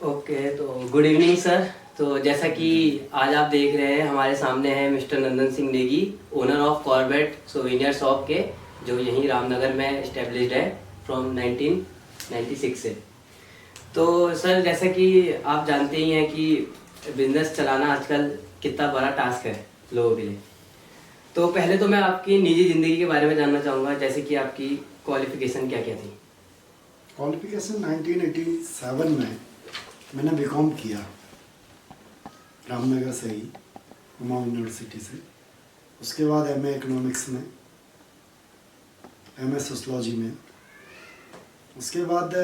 Okay, तो good evening sir. तो जैसा कि आज आप देख रहे हैं, हमारे सामने है mister Nandan Singh Negi, owner of Corbett souvenir shop के, जो यहीं रामनगर में इस्टेब्लिश्ड है फ्रॉम 1996 से। तो सर, जैसा कि आप जानते ही हैं कि बिजनेस चलाना आजकल कितना बड़ा टास्क है लोगों के लिए। तो पहले तो मैं आपकी निजी ज़िंदगी के बारे में जानना चाहूँगा, जैसे कि आपकी क्वालिफ़िकेशन क्या क्या थी। क्वालिफिकेशन 1987 में मैंने बीकॉम किया रामनगर से ही, कुमाऊं यूनिवर्सिटी से। उसके बाद एमए इकोनॉमिक्स में, एमए सोशलॉजी में। उसके बाद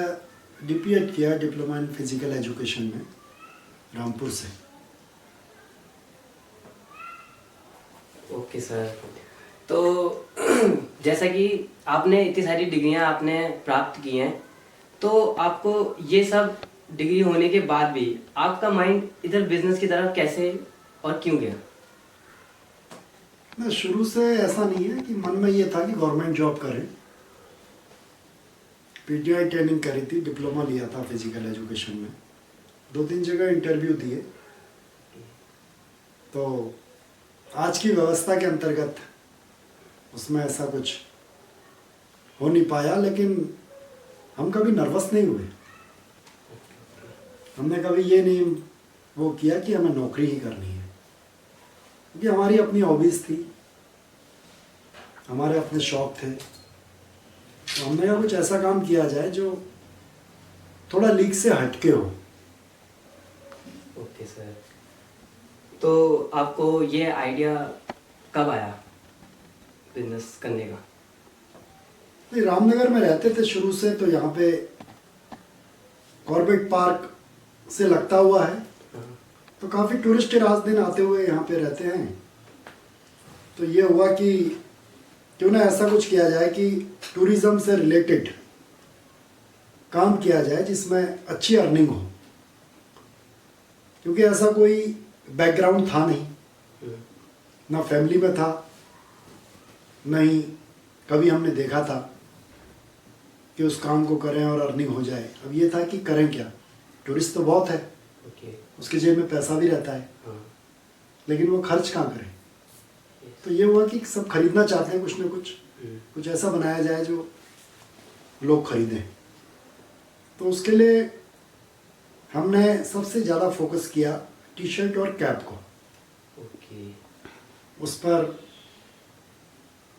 डीपीएड किया, डिप्लोमा इन फिजिकल एजुकेशन में, रामपुर से। Okay sir. तो जैसा कि आपने इतनी सारी डिग्रियां आपने प्राप्त की हैं, तो आपको ये सब डिग्री होने के बाद भी आपका माइंड इधर बिजनेस की तरफ कैसे और क्यों गया? मैं शुरू से ऐसा नहीं है कि मन में ये था कि गवर्नमेंट जॉब करें। पीटीआई ट्रेनिंग करी थी, डिप्लोमा लिया था फिजिकल एजुकेशन में, 2-3 जगह इंटरव्यू दिए। तो आज की व्यवस्था के अंतर्गत उसमें ऐसा कुछ हो नहीं पाया, लेकिन हम कभी नर्वस नहीं हुए। हमने कभी ये नहीं वो किया कि हमें नौकरी ही करनी है, क्योंकि हमारी अपनी हॉबीज़ थी, हमारे अपने शौक थे। तो हमने कहा कुछ ऐसा काम किया जाए जो थोड़ा लीक से हटके हो। Okay sir. तो आपको ये आइडिया कब आया बिजनेस करने का? नहीं, रामनगर में रहते थे शुरू से, तो यहाँ पे कॉर्बेट पार्क से लगता हुआ है, तो काफ़ी टूरिस्ट रात दिन आते हुए यहाँ पे रहते हैं। तो ये हुआ कि क्यों ना ऐसा कुछ किया जाए कि टूरिज़्म से रिलेटेड काम किया जाए जिसमें अच्छी अर्निंग हो, क्योंकि ऐसा कोई बैकग्राउंड था नहीं, ना फैमिली में था, नहीं कभी हमने देखा था कि उस काम को करें और अर्निंग हो जाए। अब ये था कि करें क्या, टूरिस्ट तो बहुत है, ओके। उसके जेब में पैसा भी रहता है, हाँ। लेकिन वो खर्च कहाँ करें। तो ये हुआ कि सब खरीदना चाहते हैं कुछ ना कुछ, कुछ ऐसा बनाया जाए जो लोग खरीदें। तो उसके लिए हमने सबसे ज़्यादा फोकस किया टी शर्ट और कैप को। ओके। उस पर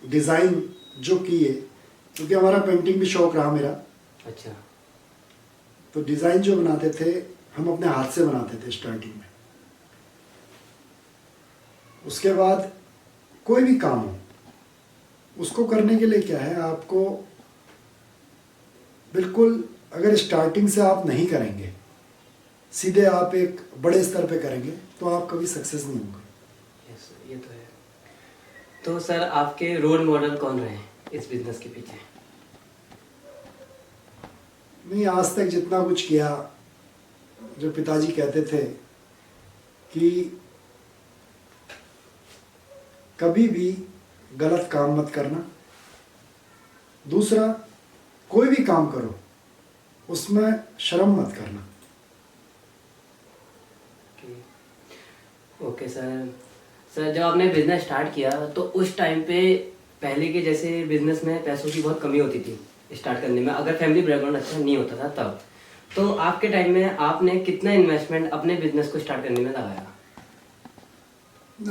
डिज़ाइन जो किए, क्योंकि हमारा पेंटिंग भी शौक रहा मेरा, अच्छा। तो डिज़ाइन जो बनाते थे हम अपने हाथ से बनाते थे स्टार्टिंग में। उसके बाद कोई भी काम हो, उसको करने के लिए क्या है, आपको बिल्कुल, अगर स्टार्टिंग से आप नहीं करेंगे, सीधे आप एक बड़े स्तर पे करेंगे, तो आप कभी सक्सेस नहीं होंगे। यस, ये तो है। तो सर, आपके रोल मॉडल कौन रहे हैं इस बिजनेस के पीछे? नहीं, आज तक जितना कुछ किया, जो पिताजी कहते थे कि कभी भी गलत काम मत करना, दूसरा कोई भी काम करो उसमें शर्म मत करना। Okay sir. सर, जब आपने बिजनेस स्टार्ट किया तो उस टाइम पे पहले के जैसे बिजनेस में पैसों की बहुत कमी होती थी स्टार्ट करने में, अगर फैमिली बैकग्राउंड अच्छा नहीं होता था तब। तो आपके टाइम में आपने कितना इन्वेस्टमेंट अपने बिजनेस को स्टार्ट करने में लगाया?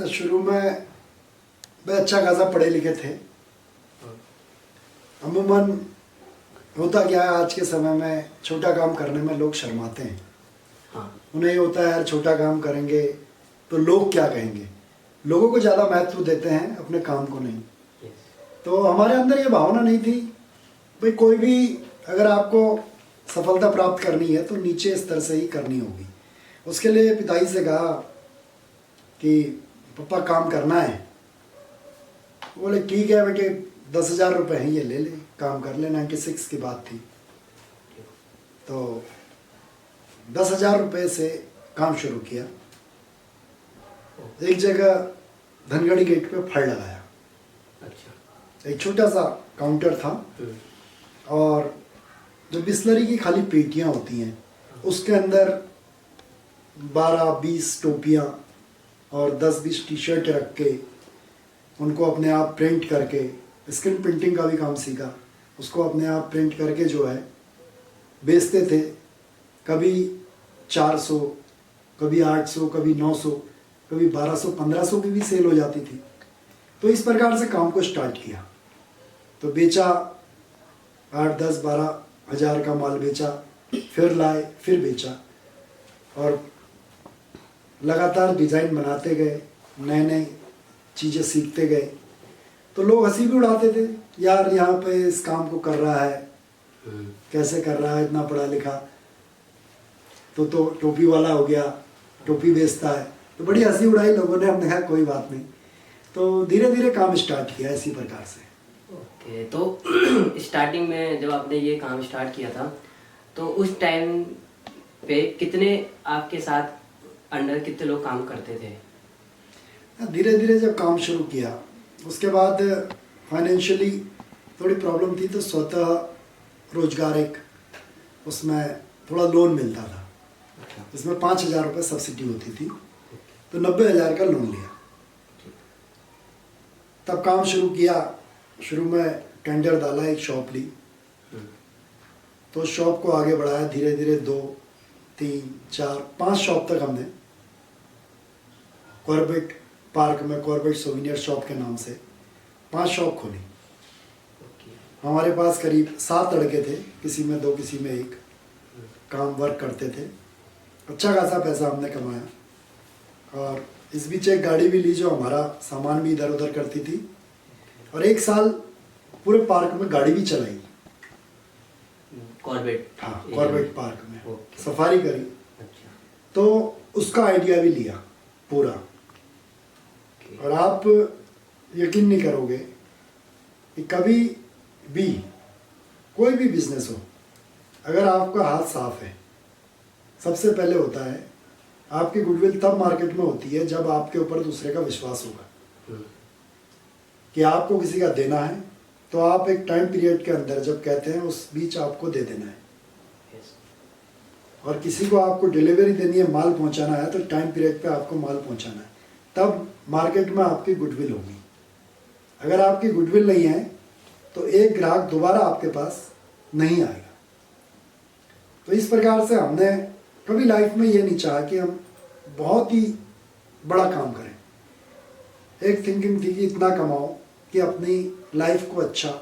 शुरू में वे अच्छा खासा पढ़े लिखे थे। अमूमन होता क्या है, आज के समय में छोटा काम करने में लोग शर्माते हैं। हाँ। उन्हें ये होता है यार छोटा काम करेंगे तो लोग क्या कहेंगे, लोगों को ज़्यादा महत्व देते हैं, अपने काम को नहीं। तो हमारे अंदर ये भावना नहीं थी भाई, कोई भी अगर आपको सफलता प्राप्त करनी है तो नीचे स्तर से ही करनी होगी। उसके लिए पिताजी से कहा कि पापा काम करना है। बोले ठीक है बेटे, 10,000 रुपये हैं, ये ले ले, काम कर ले। 96 की बात थी, तो 10,000 रुपये से काम शुरू किया। एक जगह धनगढ़ी गेट पे फड़ लगाया। अच्छा। एक छोटा सा काउंटर था, और जो बिस्लरी की खाली पेटियां होती हैं उसके अंदर 12-20 टोपियाँ और 10-20 टी शर्ट रख के उनको अपने आप प्रिंट करके, स्क्रीन प्रिंटिंग का भी काम सीखा, उसको अपने आप प्रिंट करके जो है बेचते थे। कभी 400, कभी 800, कभी 900, कभी 1200, 1500 की भी सेल हो जाती थी। तो इस प्रकार से काम को स्टार्ट किया, तो बेचा, 8, 10, 12 हज़ार का माल बेचा, फिर लाए, फिर बेचा, और लगातार डिज़ाइन बनाते गए, नए नए चीज़ें सीखते गए। तो लोग हंसी भी उड़ाते थे, यार यहाँ पे इस काम को कर रहा है, कैसे कर रहा है, इतना पढ़ा लिखा, तो टोपी वाला हो गया, टोपी बेचता है। तो बड़ी हंसी उड़ाई लोगों ने, हमने कहा कोई बात नहीं। तो धीरे धीरे काम स्टार्ट किया इसी प्रकार से। ओके, तो स्टार्टिंग में जब आपने ये काम स्टार्ट किया था, तो उस टाइम पे कितने आपके साथ अंडर कितने लोग काम करते थे? धीरे धीरे जब काम शुरू किया, उसके बाद फाइनेंशियली थोड़ी प्रॉब्लम थी, तो स्वतः रोजगार एक उसमें थोड़ा लोन मिलता था, जिसमें 5,000 रुपये सब्सिडी होती थी, तो 90,000 का लोन लिया। तब काम शुरू किया। शुरू में टेंडर डाला, एक शॉप ली, तो शॉप को आगे बढ़ाया धीरे धीरे, 2, 3, 4, 5 शॉप तक हमने कॉर्बेट पार्क में, कॉर्बेट सोविनियर शॉप के नाम से 5 शॉप खोली। हमारे पास करीब 7 लड़के थे, किसी में 2, किसी में 1 काम वर्क करते थे। अच्छा खासा पैसा हमने कमाया, और इस बीच एक गाड़ी भी ली जो हमारा सामान भी इधर उधर करती थी, और 1 साल पूरे पार्क में गाड़ी भी चलाई। कॉर्बेट? हाँ, कॉर्बेट पार्क में ओके। सफारी करी। अच्छा। तो उसका आइडिया भी लिया पूरा। और आप यकीन नहीं करोगे कि कभी भी कोई भी बिजनेस हो, अगर आपका हाथ साफ है, सबसे पहले होता है आपकी गुडविल तब मार्केट में होती है जब आपके ऊपर दूसरे का विश्वास होगा कि आपको किसी का देना है, तो आप एक टाइम पीरियड के अंदर जब कहते हैं उस बीच आपको दे देना है। और किसी को आपको डिलीवरी देनी है, माल पहुंचाना है, तो टाइम पीरियड पे आपको माल पहुंचाना है, तब मार्केट में आपकी गुडविल होगी। अगर आपकी गुडविल नहीं है तो एक ग्राहक दोबारा आपके पास नहीं आएगा। तो इस प्रकार से हमने कभी लाइफ में ये नहीं चाहा कि हम बहुत ही बड़ा काम करें। एक थिंकिंग थी कि इतना कमाओ कि अपनी लाइफ को अच्छा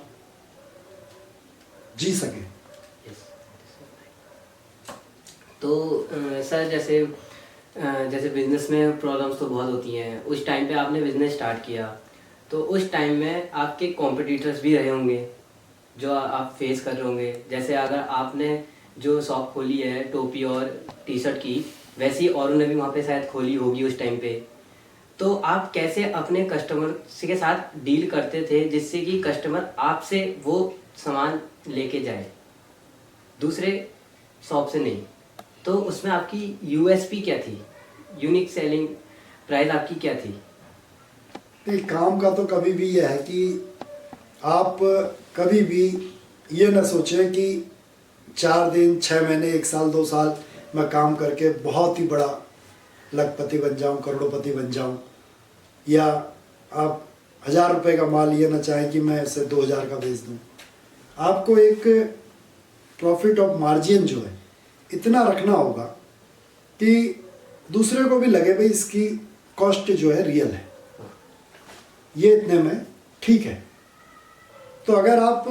जी सके। तो सर, जैसे बिजनेस में प्रॉब्लम्स तो बहुत होती हैं। उस टाइम पे आपने बिजनेस स्टार्ट किया, तो उस टाइम में आपके कॉम्पिटिटर्स भी रहे होंगे जो आप फेस कर रहे होंगे। जैसे अगर आपने जो शॉप खोली है टोपी और टी शर्ट की, वैसे ही औरों ने भी वहाँ पे शायद खोली होगी उस टाइम पे। तो आप कैसे अपने कस्टमर के साथ डील करते थे जिससे कि कस्टमर आपसे वो सामान लेके जाए, दूसरे शॉप से नहीं? तो उसमें आपकी यूएसपी क्या थी, यूनिक सेलिंग प्राइस आपकी क्या थी? काम का तो कभी भी यह है कि आप कभी भी ये ना सोचें कि 4 दिन, 6 महीने, 1 साल, 2 साल मैं काम करके बहुत ही बड़ा लखपति बन जाऊं, करोड़पति बन जाऊं, या आप 1,000 रुपये का माल ये ना चाहें कि मैं इसे 2,000 का बेच दूं। आपको एक प्रॉफिट ऑफ मार्जिन जो है इतना रखना होगा कि दूसरे को भी लगे भाई इसकी कॉस्ट जो है रियल है, ये इतने में ठीक है। तो अगर आप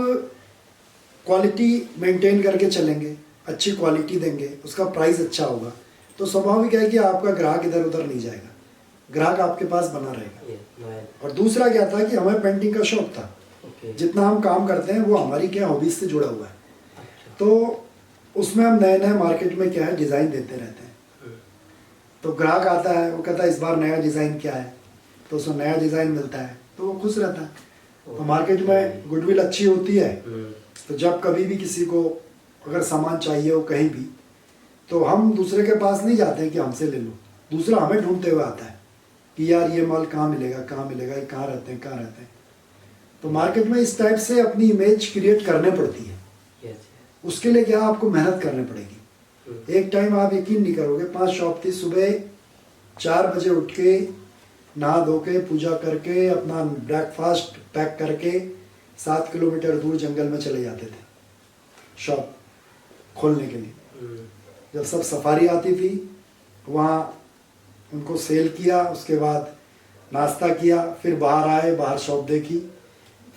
क्वालिटी मेंटेन करके चलेंगे, अच्छी क्वालिटी देंगे, उसका प्राइस अच्छा होगा, तो स्वाभाविक है कि आपका ग्राहक इधर उधर नहीं जाएगा, ग्राहक आपके पास बना रहेगा। और दूसरा क्या था कि हमें पेंटिंग का शौक था। जितना हम काम करते हैं वो हमारी क्या हॉबीज से जुड़ा हुआ है। तो उसमें हम नए नए मार्केट में क्या है डिज़ाइन देते रहते हैं। तो ग्राहक आता है, वो कहता है इस बार नया डिज़ाइन क्या है, तो उसमें नया डिज़ाइन मिलता है तो वो खुश रहता है। तो मार्केट में गुडविल अच्छी होती है। तो जब कभी भी किसी को अगर सामान चाहिए हो कहीं भी, तो हम दूसरे के पास नहीं जाते हैं कि हमसे ले लो, दूसरा हमें ढूंढते हुए आता है कि यार ये माल कहाँ मिलेगा, कहाँ मिलेगा, ये कहाँ रहते हैं, कहाँ रहते हैं। तो मार्केट में इस टाइप से अपनी इमेज क्रिएट करने पड़ती है। उसके लिए क्या आपको मेहनत करनी पड़ेगी। एक टाइम आप यकीन नहीं करोगे, 5 शॉप थी, सुबह 4 बजे उठ के नहा धो के पूजा करके अपना ब्रेकफास्ट पैक करके 7 किलोमीटर दूर जंगल में चले जाते थे शॉप खोलने के लिए। जब सब सफारी आती थी वहाँ उनको सेल किया, उसके बाद नाश्ता किया, फिर बाहर आए, बाहर शॉप देखी,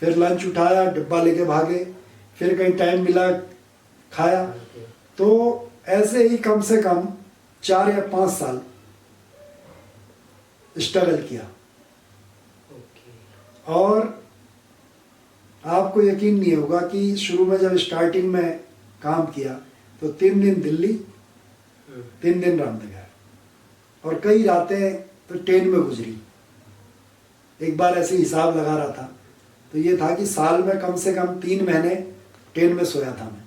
फिर लंच उठाया, डिब्बा लेके भागे, फिर कहीं टाइम मिला खाया। तो ऐसे ही कम से कम 4 या 5 साल स्ट्रगल किया। और आपको यकीन नहीं होगा कि शुरू में जब स्टार्टिंग में काम किया तो 3 दिन दिल्ली, 3 दिन रामनगर, और कई रातें तो ट्रेन में गुजरी। एक बार ऐसे हिसाब लगा रहा था तो ये था कि साल में कम से कम 3 महीने ट्रेन में सोया था मैं,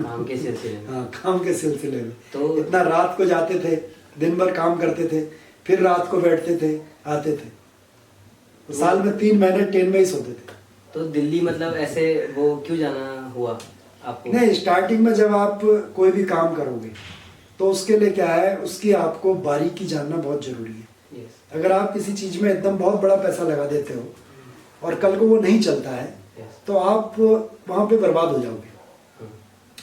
काम के सिलसिले में। हाँ, काम के सिलसिले में। तो इतना रात को जाते थे, दिन भर काम करते थे, फिर रात को बैठते थे, आते थे। तो साल में 3 महीने ट्रेन में ही सोते थे। तो दिल्ली मतलब ऐसे वो क्यों जाना हुआ आपको? नहीं, स्टार्टिंग में जब आप कोई भी काम करोगे तो उसके लिए क्या है, उसकी आपको बारीकी जानना बहुत जरूरी है। Yes. अगर आप किसी चीज में एकदम बहुत बड़ा पैसा लगा देते हो और कल को वो नहीं चलता है Yes. तो आप वहां पे बर्बाद हो जाओगे।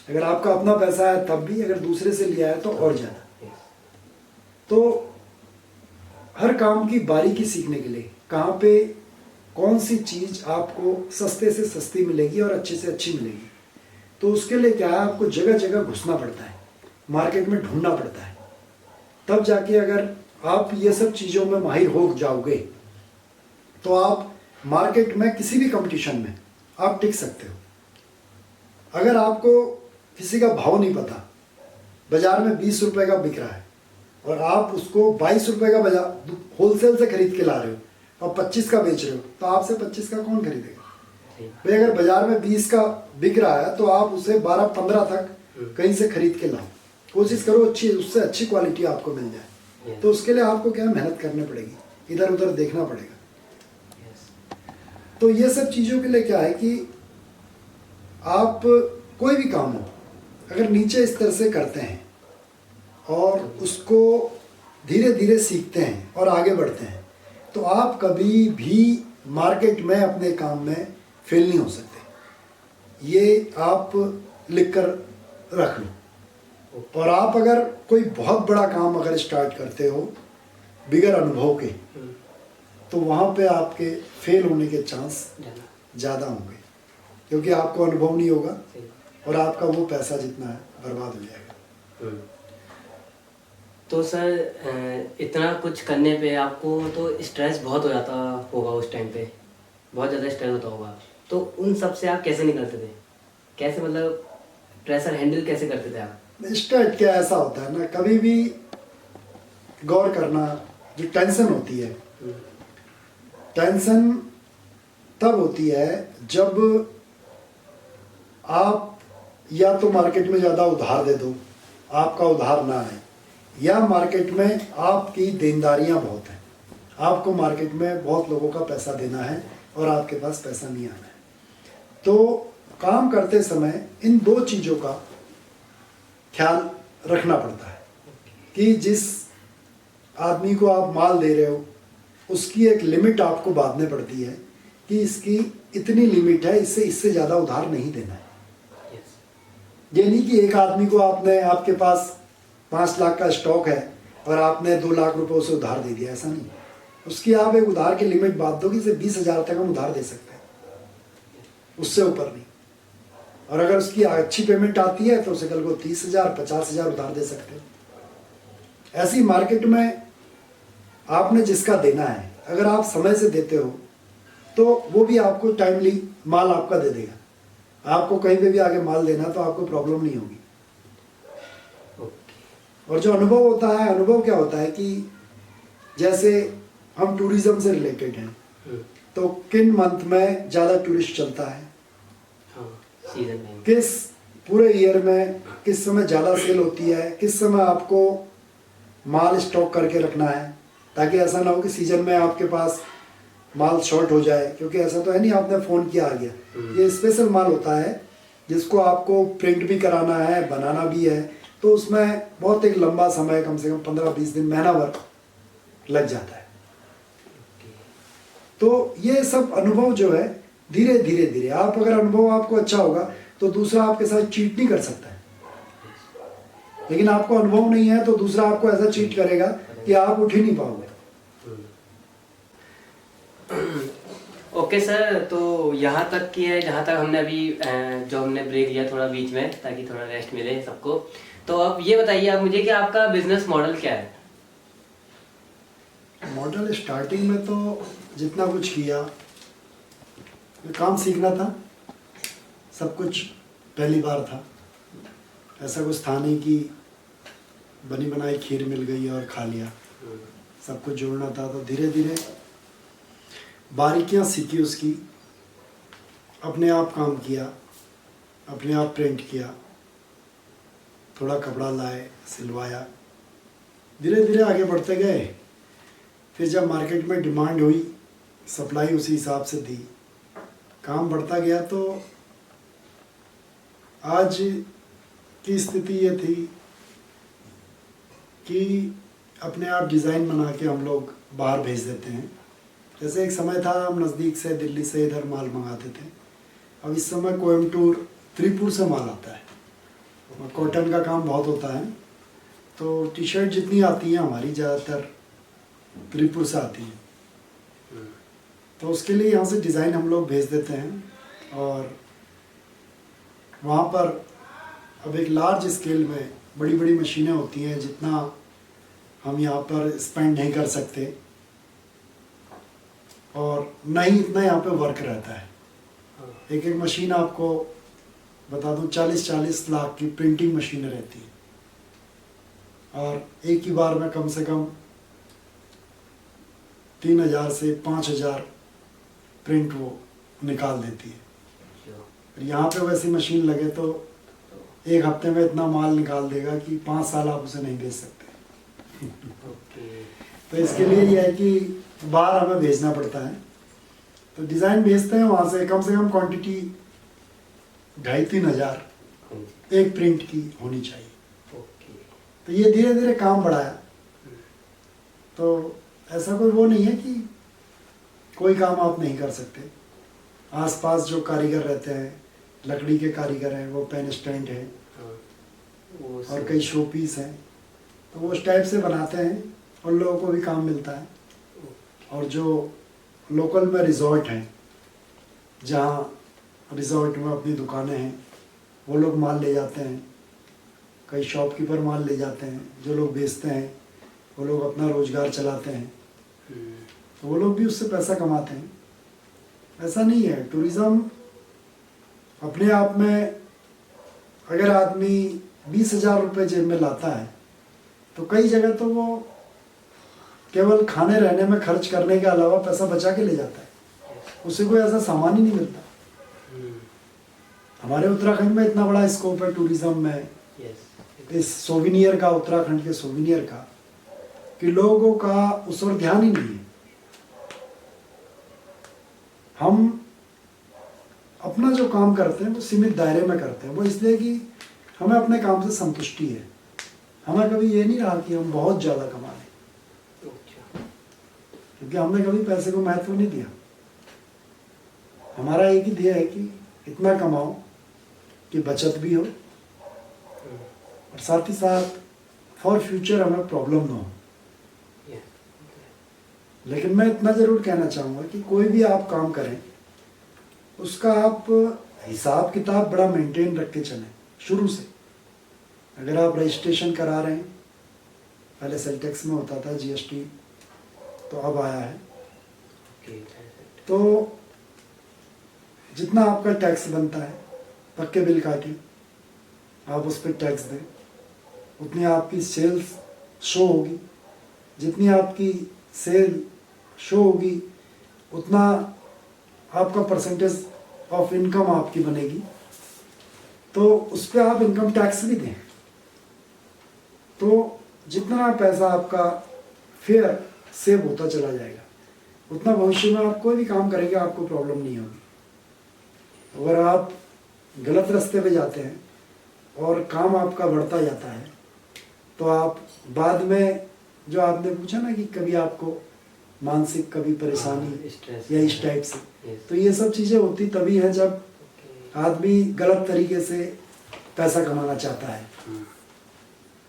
अगर आपका अपना पैसा है तब भी, अगर दूसरे से लिया है तो और ज्यादा। Yes. तो हर काम की बारीकी सीखने के लिए कहाँ पे कौन सी चीज आपको सस्ते से सस्ती मिलेगी और अच्छे से अच्छी मिलेगी, तो उसके लिए क्या है, आपको जगह जगह घुसना पड़ता है, मार्केट में ढूंढना पड़ता है। तब जाके अगर आप ये सब चीज़ों में माहिर हो जाओगे तो आप मार्केट में किसी भी कंपटीशन में आप टिक सकते हो। अगर आपको किसी का भाव नहीं पता, बाजार में 20 रुपए का बिक रहा है और आप उसको 22 रुपए का बाजार होलसेल से खरीद के ला रहे हो और 25 का बेच रहे हो, तो आपसे 25 का कौन खरीदेगा? भाई अगर बाजार में 20 का बिक रहा है तो आप उसे 12-15 तक कहीं से खरीद के लाओ, कोशिश करो अच्छी, उससे अच्छी क्वालिटी आपको मिल जाए। तो उसके लिए आपको क्या मेहनत करनी पड़ेगी, इधर उधर देखना पड़ेगा। तो ये सब चीज़ों के लिए क्या है कि आप कोई भी काम हो, अगर नीचे स्तर से करते हैं और उसको धीरे धीरे सीखते हैं और आगे बढ़ते हैं तो आप कभी भी मार्केट में अपने काम में फेल नहीं हो सकते। ये आप लिख कर रख लो। और आप अगर कोई बहुत बड़ा काम अगर स्टार्ट करते हो बिगर अनुभव के, तो वहाँ पे आपके फेल होने के चांस ज़्यादा होंगे, क्योंकि आपको अनुभव नहीं होगा और आपका वो पैसा जितना है बर्बाद हो जाएगा। तो सर इतना कुछ करने पे आपको तो स्ट्रेस बहुत हो जाता होगा उस टाइम पे, बहुत ज़्यादा स्ट्रेस होता होगा, तो उन सब से आप कैसे निकलते थे? कैसे मतलब प्रेशर हैंडल कैसे करते थे आप? स्ट्रेस क्या ऐसा होता है ना, कभी भी गौर करना, जो टेंशन होती है, टेंशन तब होती है जब आप या तो मार्केट में ज़्यादा उधार दे दो, आपका उधार ना आए, या मार्केट में आपकी देनदारियां बहुत हैं, आपको मार्केट में बहुत लोगों का पैसा देना है और आपके पास पैसा नहीं आना है। तो काम करते समय इन 2 चीज़ों का ख्याल रखना पड़ता है कि जिस आदमी को आप माल दे रहे हो उसकी एक लिमिट आपको बांधनी पड़ती है कि इसकी इतनी लिमिट है, इससे ज़्यादा उधार नहीं देना है। ये नहीं कि एक आदमी को आपने, आपके पास 5 लाख का स्टॉक है और आपने 2 लाख रुपए उसे उधार दे दिया, ऐसा नहीं। उसकी आप एक उधार की लिमिट बांध दो कि इसे 20,000 तक हम उधार दे सकते हैं, उससे ऊपर नहीं। और अगर उसकी अच्छी पेमेंट आती है तो उसे कल को 30,000, 50,000 उधार दे सकते हो। ऐसी मार्केट में आपने जिसका देना है, अगर आप समय से देते हो तो वो भी आपको टाइमली माल आपका दे देगा। आपको कहीं पे भी आगे माल देना तो आपको प्रॉब्लम नहीं होगी। और जो अनुभव होता है, अनुभव क्या होता है कि जैसे हम टूरिज्म से रिलेटेड हैं, तो किन मंथ में ज़्यादा टूरिस्ट चलता है, सीजन में, किस पूरे ईयर में किस समय ज़्यादा सेल होती है, किस समय आपको माल स्टॉक करके रखना है, ताकि ऐसा ना हो कि सीजन में आपके पास माल शॉर्ट हो जाए। क्योंकि ऐसा तो है नहीं आपने फ़ोन किया आ गया, ये स्पेशल माल होता है जिसको आपको प्रिंट भी कराना है, बनाना भी है, तो उसमें बहुत एक लंबा समय, कम से कम 15-20 दिन, महीना भर लग जाता है। तो ये सब अनुभव जो है धीरे धीरे धीरे, आप अगर अनुभव आपको अच्छा होगा तो दूसरा आपके साथ चीट नहीं कर सकता है। लेकिन आपको अनुभव नहीं है तो दूसरा आपको ऐसा चीट करेगा कि आप उठ ही नहीं पाओगे। ओके सर, तो यहाँ तक की है जहाँ तक हमने अभी जो हमने ब्रेक लिया थोड़ा बीच में, ताकि थोड़ा रेस्ट मिले सबको। तो अब ये बताइए आप मुझे कि आपका बिजनेस मॉडल क्या है? मॉडल स्टार्टिंग में तो जितना कुछ किया, काम सीखना था, सब कुछ पहली बार था। ऐसा कुछ था नहीं कि बनी बनाई खीर मिल गई और खा लिया, सब कुछ जोड़ना था। तो धीरे धीरे बारीकियां सीखी उसकी, अपने आप काम किया, अपने आप प्रिंट किया, थोड़ा कपड़ा लाए, सिलवाया, धीरे धीरे आगे बढ़ते गए। फिर जब मार्केट में डिमांड हुई, सप्लाई उसी हिसाब से दी, काम बढ़ता गया। तो आज की स्थिति ये थी कि अपने आप डिज़ाइन बना के हम लोग बाहर भेज देते हैं। जैसे एक समय था हम नज़दीक से दिल्ली से इधर माल मंगाते थे, अब इस समय कोयम्बटूर, त्रिपुर से माल आता है। और कॉटन का काम बहुत होता है, तो टी शर्ट जितनी आती है हमारी ज़्यादातर त्रिपुर से आती है। तो उसके लिए यहाँ से डिज़ाइन हम लोग भेज देते हैं और वहाँ पर अब एक लार्ज स्केल में बड़ी बड़ी मशीनें होती हैं, जितना हम यहाँ पर स्पेंड नहीं कर सकते और ना ही इतना यहाँ पे वर्क रहता है। एक एक मशीन आपको बता दूँ 40-40 लाख की प्रिंटिंग मशीनें रहती हैं और एक ही बार में कम से कम 3000 से 5000 प्रिंट वो निकाल देती है। यहाँ पे वैसी मशीन लगे तो एक हफ्ते में इतना माल निकाल देगा कि 5 साल आप उसे नहीं बेच सकते। तो इसके लिए ये है कि बाहर हमें भेजना पड़ता है, तो डिज़ाइन भेजते हैं वहाँ से कम क्वांटिटी 2500-3000 हजार एक प्रिंट की होनी चाहिए। तो ये धीरे धीरे काम बढ़ाया। तो ऐसा कोई वो नहीं है कि कोई काम आप नहीं कर सकते। आसपास जो कारीगर रहते हैं, लकड़ी के कारीगर हैं, वो पेन स्टैंड है और कई शो पीस हैं, तो वो उस टाइप से बनाते हैं और लोगों को भी काम मिलता है। और जो लोकल में रिजॉर्ट हैं, जहाँ रिजॉर्ट में अपनी दुकानें हैं, वो लोग माल ले जाते हैं, कई शॉपकीपर माल ले जाते हैं, जो लोग बेचते हैं वो लोग अपना रोजगार चलाते हैं, तो वो लोग भी उससे पैसा कमाते हैं। ऐसा नहीं है, टूरिज़्म अपने आप में अगर आदमी 20,000 रुपये जेब में लाता है तो कई जगह तो वो केवल खाने रहने में खर्च करने के अलावा पैसा बचा के ले जाता है, उसे कोई ऐसा सामान ही नहीं मिलता। हमारे उत्तराखंड में इतना बड़ा स्कोप है टूरिज़्म में, इस सोविनियर का, उत्तराखंड के सोविनियर का, कि लोगों का उस पर ध्यान ही नहीं है। हम अपना जो काम करते हैं वो सीमित दायरे में करते हैं, वो इसलिए कि हमें अपने काम से संतुष्टि है। हमें कभी ये नहीं रहा कि हम बहुत ज़्यादा कमा लें, क्योंकि हमने कभी पैसे को महत्व नहीं दिया। हमारा एक ही ध्येय है कि इतना कमाओ कि बचत भी हो और साथ ही साथ फॉर फ्यूचर हमें प्रॉब्लम ना हो। लेकिन मैं इतना ज़रूर कहना चाहूँगा कि कोई भी आप काम करें उसका आप हिसाब किताब बड़ा मेंटेन रख के चलें शुरू से। अगर आप रजिस्ट्रेशन करा रहे हैं, पहले सेल टैक्स में होता था जीएसटी, तो अब आया है, तो जितना आपका टैक्स बनता है पक्के बिल काटिए, आप उस पर टैक्स दें, उतनी आपकी सेल्स शो होगी, जितनी आपकी सेल शो होगी उतना आपका परसेंटेज ऑफ इनकम आपकी बनेगी, तो उस पर आप इनकम टैक्स भी दें। तो जितना पैसा आपका फेयर सेव होता चला जाएगा, उतना भविष्य में आप कोई भी काम करेंगे आपको प्रॉब्लम नहीं होगी। अगर आप गलत रास्ते पे जाते हैं और काम आपका बढ़ता जाता है, तो आप बाद में, जो आपने पूछा ना कि कभी आपको मानसिक कभी परेशानी स्ट्रेस या इस टाइप से, Yes. तो ये सब चीज़ें होती तभी हैं जब Okay. आदमी गलत तरीके से पैसा कमाना चाहता है।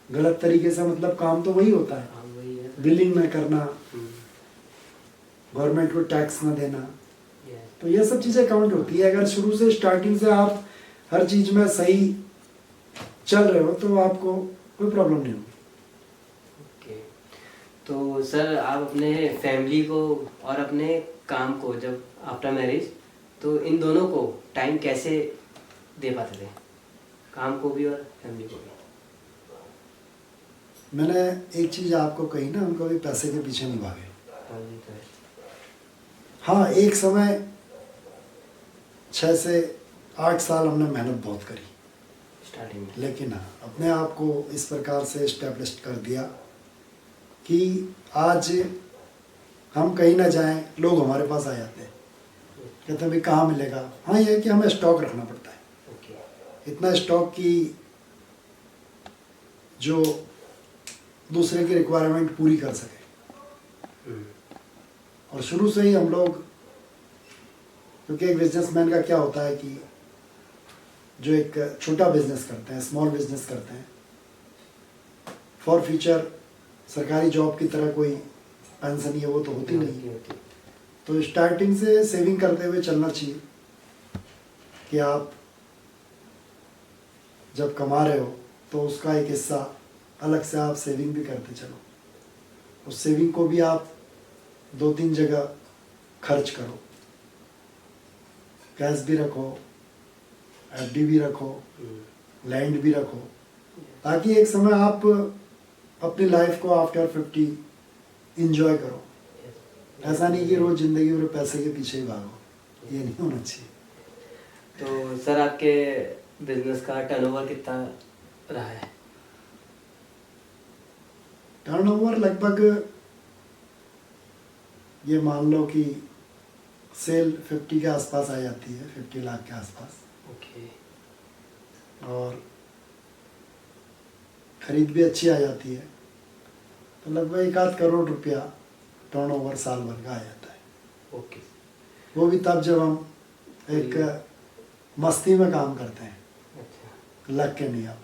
गलत तरीके से मतलब काम तो वही होता है, हाँ वही है। बिलिंग न करना, हम्म, गवर्नमेंट को टैक्स न देना, yes. तो ये सब चीज़ें काउंट होती है। अगर शुरू से स्टार्टिंग से आप हर चीज़ में सही चल रहे हो तो आपको कोई प्रॉब्लम नहीं होगी। ओके। तो सर आप अपने फैमिली को और अपने काम को जब आफ्टर मैरिज, तो इन दोनों को टाइम कैसे दे पाते थे, काम को भी और फैमिली को भी? मैंने एक चीज़ आपको कही ना, हम कभी पैसे के पीछे नहीं भागे। हाँ जी, तो है। हाँ, एक समय 6 से 8 साल हमने मेहनत बहुत करी, स्टार्टिंग में। लेकिन हाँ, अपने आप को इस प्रकार से इस्टेब्लिश कर दिया कि आज हम कहीं ना जाएं, लोग हमारे पास आ जाते हैं, कहते हैं भाई कहाँ मिलेगा। हाँ, ये है कि हमें स्टॉक रखना पड़ता है, ओके। इतना स्टॉक की जो दूसरे की रिक्वायरमेंट पूरी कर सके। और शुरू से ही हम लोग, क्योंकि एक बिजनेसमैन का क्या होता है कि जो एक छोटा बिजनेस करते हैं, स्मॉल बिजनेस करते हैं, फॉर फ्यूचर सरकारी जॉब की तरह कोई पेंशन ये वो तो होती नहीं, तो स्टार्टिंग से सेविंग करते हुए चलना चाहिए कि आप जब कमा रहे हो तो उसका एक हिस्सा अलग से आप सेविंग भी करते चलो। उस सेविंग को भी आप 2-3 जगह खर्च करो, कैश भी रखो, एफडी भी रखो, लैंड भी रखो, ताकि एक समय आप अपनी लाइफ को आफ्टर 50 इंजॉय करो। ऐसा नहीं कि रोज जिंदगी भर पैसे के पीछे ही भागो, ये नहीं होना चाहिए। तो सर आपके बिजनेस का टर्नओवर कितना रहा है? टर्नओवर लगभग ये मान लो कि सेल 50 के आसपास आ जाती है, 50 लाख के आसपास, ओके। और खरीद भी अच्छी आ जाती है, तो लगभग 1-8 करोड़ रुपया टर्नओवर साल भर का आ जाता है। ओके। वो भी तब जब हम एक मस्ती में काम करते हैं, अच्छा। लग के नहीं। आप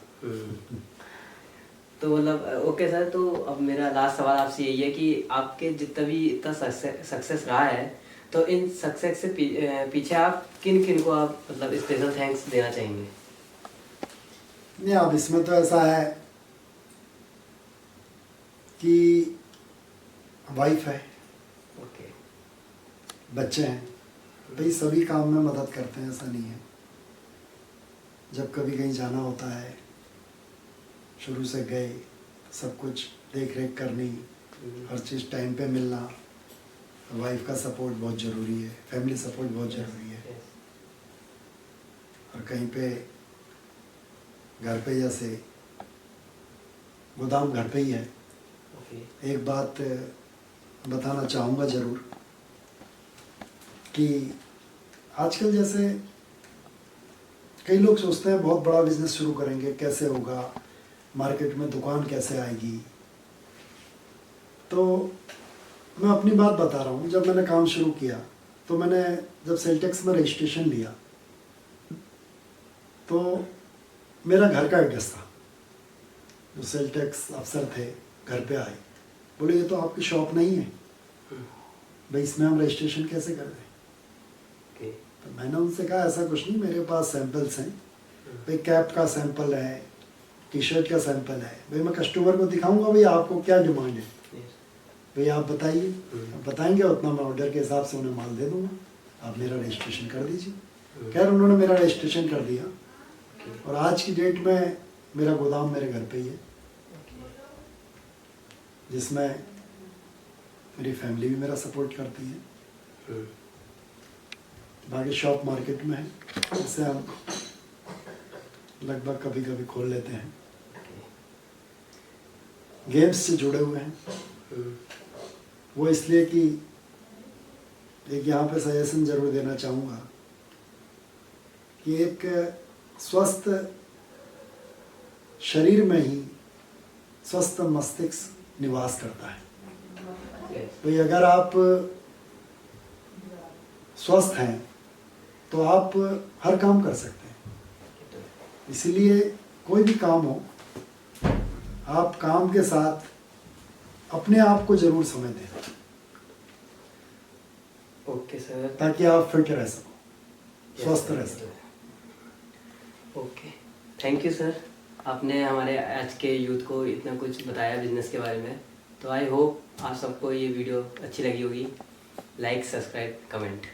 तो मतलब ओके सर, तो अब मेरा लास्ट सवाल आपसे यही है कि आपके जितना भी इतना सक्सेस रहा है, तो इन सक्सेस से पीछे आप किन किन को आप मतलब स्पेशल थैंक्स देना चाहेंगे? नहीं, अब इसमें तो ऐसा है कि वाइफ है, ओके। बच्चे हैं, भाई सभी काम में मदद करते हैं, ऐसा नहीं है। जब कभी कहीं जाना होता है, शुरू से गए, सब कुछ देख रेख करनी, हर चीज़ टाइम पे मिलना, वाइफ का सपोर्ट बहुत ज़रूरी है, फैमिली सपोर्ट बहुत ज़रूरी है। और कहीं पे घर पे, जैसे गोदाम घर पे ही है। ओके। एक बात बताना चाहूँगा ज़रूर कि आजकल जैसे कई लोग सोचते हैं बहुत बड़ा बिजनेस शुरू करेंगे, कैसे होगा, मार्केट में दुकान कैसे आएगी। तो मैं अपनी बात बता रहा हूँ, जब मैंने काम शुरू किया तो मैंने जब सेलटेक्स में रजिस्ट्रेशन लिया तो मेरा घर का एड्रेस था। जो सेलटेक्स अफसर थे घर पे आए, बोले ये तो आपकी शॉप नहीं है भाई, इसमें हम रजिस्ट्रेशन कैसे कर दें। ओके। तो मैंने उनसे कहा ऐसा कुछ नहीं, मेरे पास सैंपल्स हैं भाई, कैप का सैंपल है, टी शर्ट का सैंपल है भाई, मैं कस्टमर को दिखाऊंगा भाई आपको क्या डिमांड है भाई, आप बताइए, आप बताएंगे उतना मैं ऑर्डर के हिसाब से उन्हें माल दे दूंगा, आप मेरा रजिस्ट्रेशन कर दीजिए। खैर उन्होंने मेरा रजिस्ट्रेशन कर दिया और आज की डेट में मेरा गोदाम मेरे घर पे ही है, जिसमें मेरी फैमिली भी मेरा सपोर्ट करती है। बाकी शॉप मार्केट में है, जिसे हम लगभग कभी कभी खोल लेते हैं। गेम्स से जुड़े हुए हैं वो, इसलिए कि एक यहाँ पे सजेशन जरूर देना चाहूँगा कि एक स्वस्थ शरीर में ही स्वस्थ मस्तिष्क निवास करता है। भाई अगर आप स्वस्थ हैं तो आप हर काम कर सकते हैं। इसीलिए कोई भी काम हो, आप काम के साथ अपने आप को जरूर समय दें ओके सर। ताकि आप फिट रह सको, स्वस्थ रह सको। Okay, thank you sir. आपने हमारे आज के यूथ को इतना कुछ बताया बिजनेस के बारे में। तो आई होप आप सबको ये वीडियो अच्छी लगी होगी। Like, subscribe, comment.